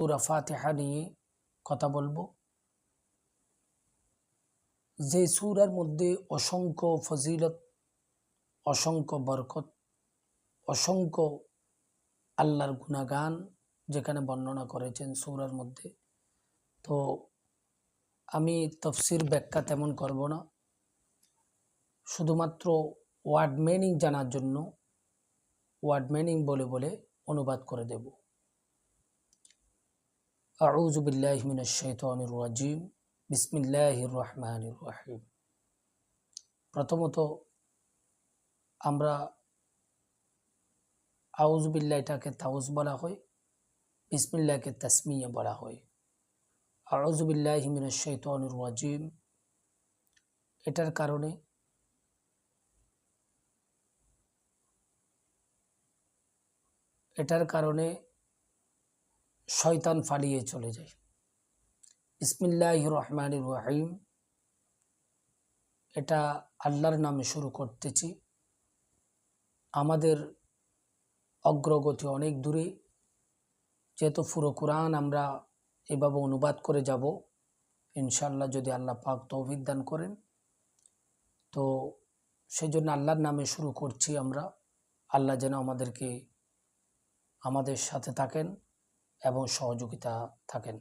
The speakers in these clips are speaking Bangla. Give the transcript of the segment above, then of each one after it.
সূরা ফাতিহা নিয়ে কথা বলবো, যে সূরার মধ্যে অসংখ্য ফজিলত, অসংখ্য বরকত, অসংখ্য আল্লাহর গুণাগান যেখানে বর্ণনা করেছেন সূরার মধ্যে। তো আমি তাফসীর ব্যাখ্যা তেমন করব না, শুধুমাত্র ওয়ার্ড মিনিং জানার জন্য ওয়ার্ড মিনিং বলে বলে অনুবাদ করে দেব। আউযু বিল্লাহি মিনাশ শাইতানির রাজিম, বিসমিল্লাহির রহমানির রহিম। প্রথমত আমরা আউযু বিল্লাহিটাকে তাউজ বলা হয়, বিসমিল্লাহকে তাসমিয়া বলা হয়। আউযু বিল্লাহি মিনাশ শাইতানির রাজিম এটার কারণে শয়তান পালিয়ে চলে যায়। বিসমিল্লাহির রহমানির রহিম, এটা আল্লাহর নামে শুরু করতেছি। আমাদের অগ্রগতি অনেক দূরে, যেহেতু পুরো কোরআন আমরা এভাবে অনুবাদ করে যাব ইনশাআল্লাহ, যদি আল্লাহ পাক তৌফিক দান করেন। তো সেই জন্য আল্লাহর নামে শুরু করছি আমরা। আল্লাহ যেন আমাদের সাথে থাকেন এবং সহযোগিতা থাকেন।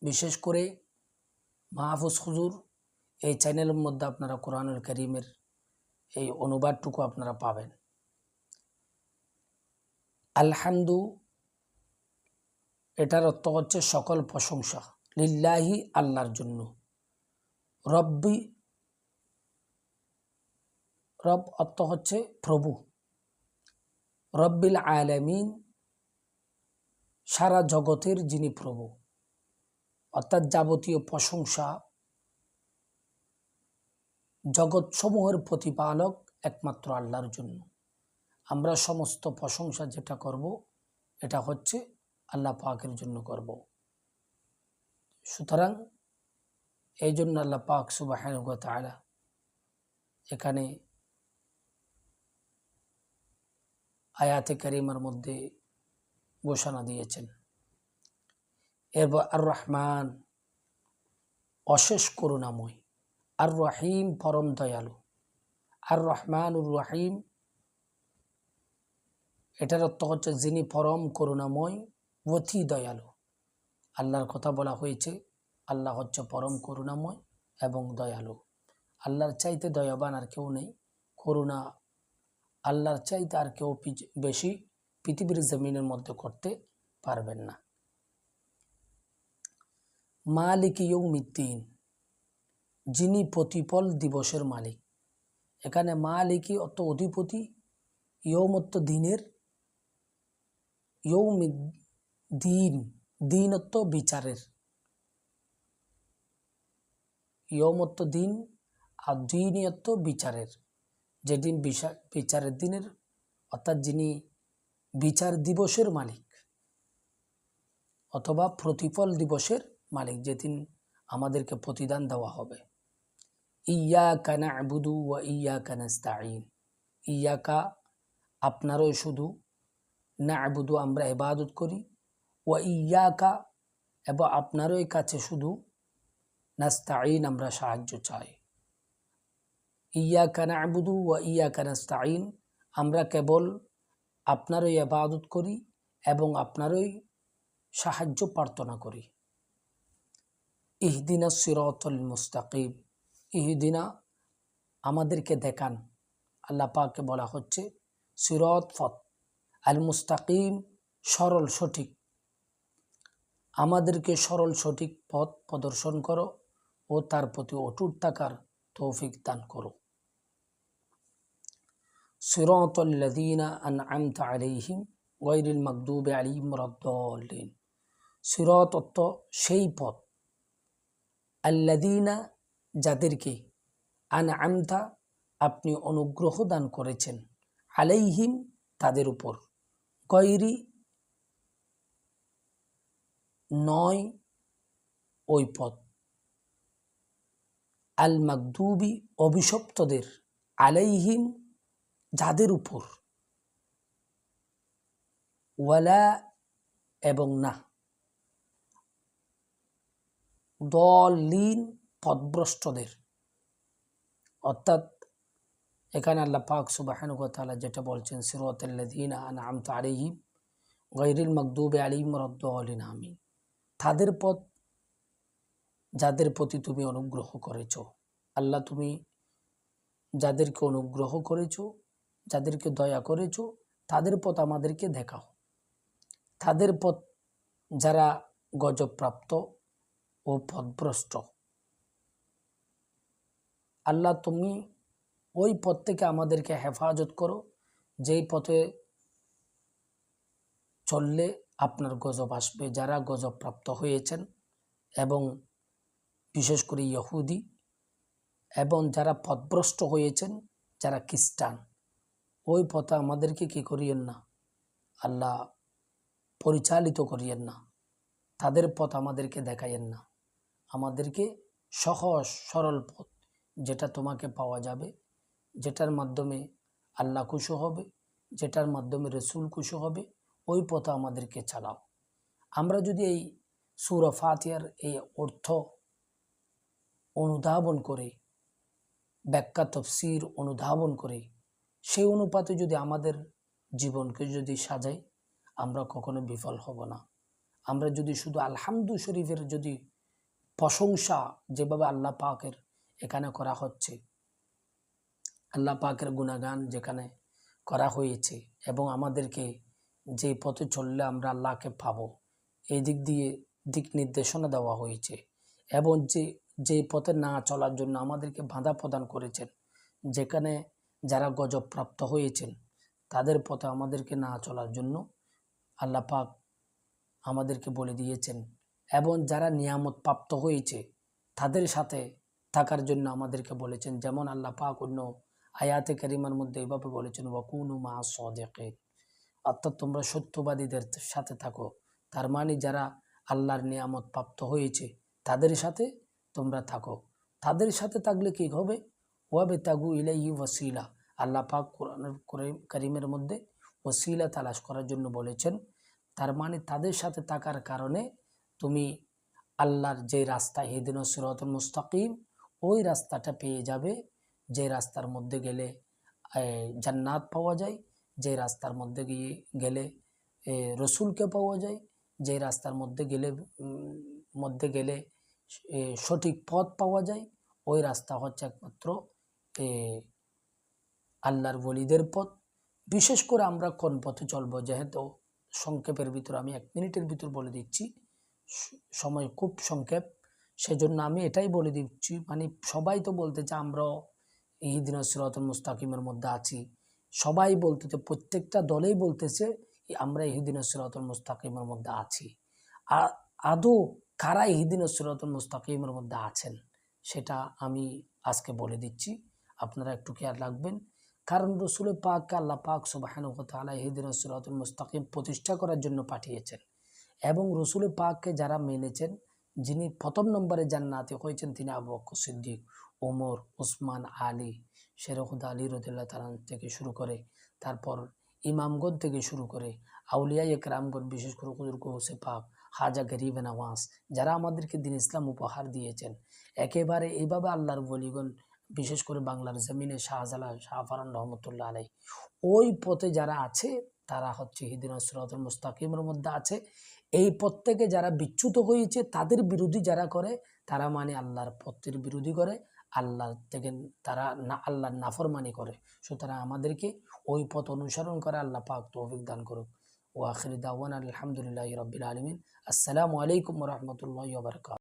বিশেষ করে মাহফুজ হুজুর এই চ্যানেলের মধ্যে আপনারা কোরআনুল কারীমের এই অনুবাদটুকু আপনারা পাবেন। আলহামদু, এটার অর্থ হচ্ছে সকল প্রশংসা, লিল্লাহি আল্লাহর জন্য, রব্বি, রব অর্থ হচ্ছে প্রভু, রব্বিল আলামিন সারা জগতের যিনি প্রভু, অর্থাৎ যাবতীয় প্রশংসা, জগৎ সমূহের প্রতিপালক একমাত্র আল্লাহর জন্য। আমরা সমস্ত প্রশংসা যেটা করব এটা হচ্ছে আল্লাহ পাকের জন্য করব। সুতরাং এই জন্য আল্লাহ পাক সুবহানাহু ওয়া তাআলা এখানে আয়াতে কারিমার মধ্যে ঘোষণা দিয়েছেন। এরপর আর রহমান অশেষ করুণাময়, আর রহিম পরম দয়ালু। আর রহমানুর রহিম এটার অর্থ হচ্ছে যিনি পরম করুণাময়, অতি দয়ালু। আল্লাহর কথা বলা হয়েছে, আল্লাহ হচ্ছে পরম করুণাময় এবং দয়ালু। আল্লাহর চাইতে দয়াবান আর কেউ নেই, করুণা আল্লাহর চাইতে আর কেউ বেশি পৃথিবীর জমিনের মধ্যে করতে পারবেন না। মালিক ইয়াউমিদ্দিন, যিনি প্রতিপল দিবসের মালিক। এখানে মালিকি অর্থ অধিপতি, ইয়ৌম অর্থ দিনের, ইয়ৌমিদ্দিন দিন অর্থ বিচারের, ইয়ৌম অর্থ দিন আর দিন অর্থ বিচারের, যেদিন বিচারের দিনের, অর্থাৎ যিনি বিচার দিবসের মালিক অথবা প্রতিফল দিবসের মালিক, যেদিন আমাদেরকে প্রতিদান দেওয়া হবে। ইয়াকা না'বুদু ওয়া ইয়াকা নাস্তাঈন, ইয়াকা আপনারই শুধু, না'বুদু আমরা ইবাদত করি, ওয়া ইয়াকা এবং আপনারই কাছে শুধু, নাস্তাঈন আমরা সাহায্য চাই। ইয়াকা না'বুদু ওয়া ইয়াকা নাস্তাঈন, আমরা কেবল আপনারই ইবাদত করি এবং আপনারই সাহায্য প্রার্থনা করি। ইহদিনাস সিরাতাল মুস্তাকিম, ইহদিনা আমাদেরকে দেখান। আল্লাহ পাককে বলা হচ্ছে সিরাত পথ, আল মুস্তাকিম সরল সঠিক, আমাদেরকে সরল সঠিক পথ প্রদর্শন করো ও তার প্রতি অটুট থাকার তৌফিক দান করো। সিরাতাল লাযীনা আন'আমতা আলাইহিম গায়রিল মাগদুবি আলাইহিম ওয়ালাদ-দাল্লিন, সিরাত অর্থ সেই পথ, আল্লাযীনা যাদেরকে, আন'আমতা আপনি অনুগ্রহ দান করেছেন, আলাইহিম তাদের উপর, গায়রি নয় ওই পথ, আল মাগদুবি অভিশপ্তদের, আলাইহিম যাদের উপর, ওয়ালা এবং না দলিন পথভ্রষ্টদের। অর্থাৎ এখানে আল্লাহ পাক সুবহানাহু ওয়া তাআলা যেটা বলছেন, সিরাতাল লাযিনা আন'আমতা আলাইহিম গায়রিল মাগদুবি আলাইহিম ওয়ালাদ-দাল্লিন, আমিন। তাদের পথ যাদের প্রতি তুমি অনুগ্রহ করেছ। আল্লাহ, তুমি যাদেরকে অনুগ্রহ করেছ, যাদেরকে দয়া করেছ, তাদের পথ আমাদেরকে দেখাও। তাদের পথ যারা গজবপ্রাপ্ত ও পথভ্রষ্ট, আল্লাহ তুমি ওই পথ থেকে আমাদেরকে হেফাজত করো, যেই পথে চললে আপনার গজব আসবে। যারা গজবপ্রাপ্ত হয়েছেন এবং বিশেষ করে ইহুদি, এবং যারা পথভ্রষ্ট হয়েছেন, যারা খ্রিস্টান, ওই পথে আমাদেরকে কি করিয়েন না আল্লাহ, পরিচালিত করিয়েন না। তাদের পথ আমাদেরকে দেখাইয়েন না। আমাদেরকে সহজ সরল পথ, যেটা তোমাকে পাওয়া যাবে, যেটার মাধ্যমে আল্লাহ খুশি হবে, যেটার মাধ্যমে রসুল খুশি হবে, ওই পথে আমাদেরকে চালাও। আমরা যদি এই সূরা ফাতিহার এই অর্থ অনুধাবন করে, ব্যাখ্যা তফসির অনুধাবন করে, সেই অনুপাতে যদি আমাদের জীবনকে যদি সাজাই, আমরা কখনো বিফল হব না। আমরা যদি শুধু আলহামদু শরীফের যদি প্রশংসা যেভাবে আল্লাহ পাকের এখানে করা হচ্ছে, আল্লাহ পাকের গুণাগান যেখানে করা হয়েছে, এবং আমাদেরকে যে পথে চললে আমরা আল্লাহকে পাবো, এই দিক দিয়ে দিক নির্দেশনা দেওয়া হয়েছে, এবং যে পথে না চলার জন্য আমাদেরকে বাধা প্রদান করেছেন, যেখানে যারা গজবপ্রাপ্ত হয়েছেন তাদের পথে আমাদেরকে না চলার জন্য আল্লাহ পাক আমাদেরকে বলে দিয়েছেন, এবং যারা নিয়ামত প্রাপ্ত হয়েছে তাদের সাথে থাকার জন্য আমাদেরকে বলেছেন। যেমন আল্লাহ পাক অন্য আয়াতে কারিমার মধ্যে এইভাবে বলেছেন, ওয়াকুনু মা'আস সাদিকিন, অর্থাৎ তোমরা সত্যবাদীদের সাথে থাকো। তার মানে যারা আল্লাহর নিয়ামত প্রাপ্ত হয়েছে তাদের সাথে তোমরা থাকো। তাদের সাথে থাকলে কি হবে? ওয়াবতাগু ইলাইহি ওয়াসিলা, আল্লাহ পাক কোরআনের কারিমের মধ্যে ওসিলা তালাশ করার জন্য বলেছেন। তার মানে তাদের সাথে থাকার কারণে তুমি আল্লাহর যে রাস্তা, ইহদিনাস সিরাতাল মুস্তাকিম, ওই রাস্তাটা পেয়ে যাবে, যে রাস্তার মধ্যে গেলে জান্নাত পাওয়া যায়, যে রাস্তার মধ্যে গেলে রসুলকে পাওয়া যায়, যে রাস্তার মধ্যে গেলে সঠিক পথ পাওয়া যায়। ওই রাস্তা হচ্ছে একমাত্র আল্লাহর ওলিদের পথ। বিশেষ করে আমরা কোন পথে চলবো, যেহেতু সংক্ষেপের ভিতর আমি 1 মিনিটের ভিতর বলে দিচ্ছি, সময় খুব সংক্ষেপ, সেজন্য আমি এটাই বলে দিচ্ছি। মানে সবাই তো বলতেছে আমরা ইহদিনাস সিরাতাল মুস্তাকিমের মধ্যে আছি, সবাই বলতেছে, প্রত্যেকটা দলেই বলতেছে আমরা ইহদিনাস সিরাতাল মুস্তাকিমের মধ্যে আছি। আর আদৌ কারা ইহদিনাস সিরাতাল মুস্তাকিমের মধ্যে আছেন সেটা আমি আজকে বলে দিচ্ছি, আপনারা একটু খেয়াল রাখবেন। কারণ রসুল পাককে আল্লাহ পাক সুবহানাহু ওয়া তাআলা ইহদিনাস সিরাতাল মুস্তাকিম প্রতিষ্ঠা করার জন্য পাঠিয়েছেন, এবং রসুল পাককে যারা মেনেছেন, যিনি প্রথম নম্বরে জান্নাতি হয়েছেন তিনি আবু বকর সিদ্দিক, ওমর, ওসমান, আলী, শেরখুদ আলী রাদিয়াল্লাহু তাআলা থেকে শুরু করে, তারপর ইমামগণ থেকে শুরু করে আউলিয়া একরামগণ, বিশেষ করে হুজুর গৌসে পাক, হাজা গরিব নওয়াজ, যারা আমাদেরকে দিন ইসলাম উপহার দিয়েছেন, একেবারে এইভাবে আল্লাহর ওলিগণ, বিশেষ করে বাংলার জমিনে শাহজালাল, শাহফারান রহমতুল্লাহ আলাই, ওই পথে যারা আছে তারা হচ্ছে ইহদিনাস সিরাতাল মুস্তাকিমের মধ্যে আছে। এই পথ থেকে যারা বিচ্যুত হয়েছে, তাদের বিরোধী যারা করে, তারা মানে আল্লাহর পথের বিরোধী করে, আল্লাহ থেকে তারা আল্লাহর নাফরমানি করে। সুতরাং আমাদেরকে ওই পথ অনুসরণ করে আল্লাহ পাক তৌফিক দান করুক। ওয়া আখিরু দাওয়ানা আলহামদুলিল্লাহি রাব্বিল আলামিন। আসসালামু আলাইকুম ওয়া রাহমাতুল্লাহি ওয়া বারাকাতুহু।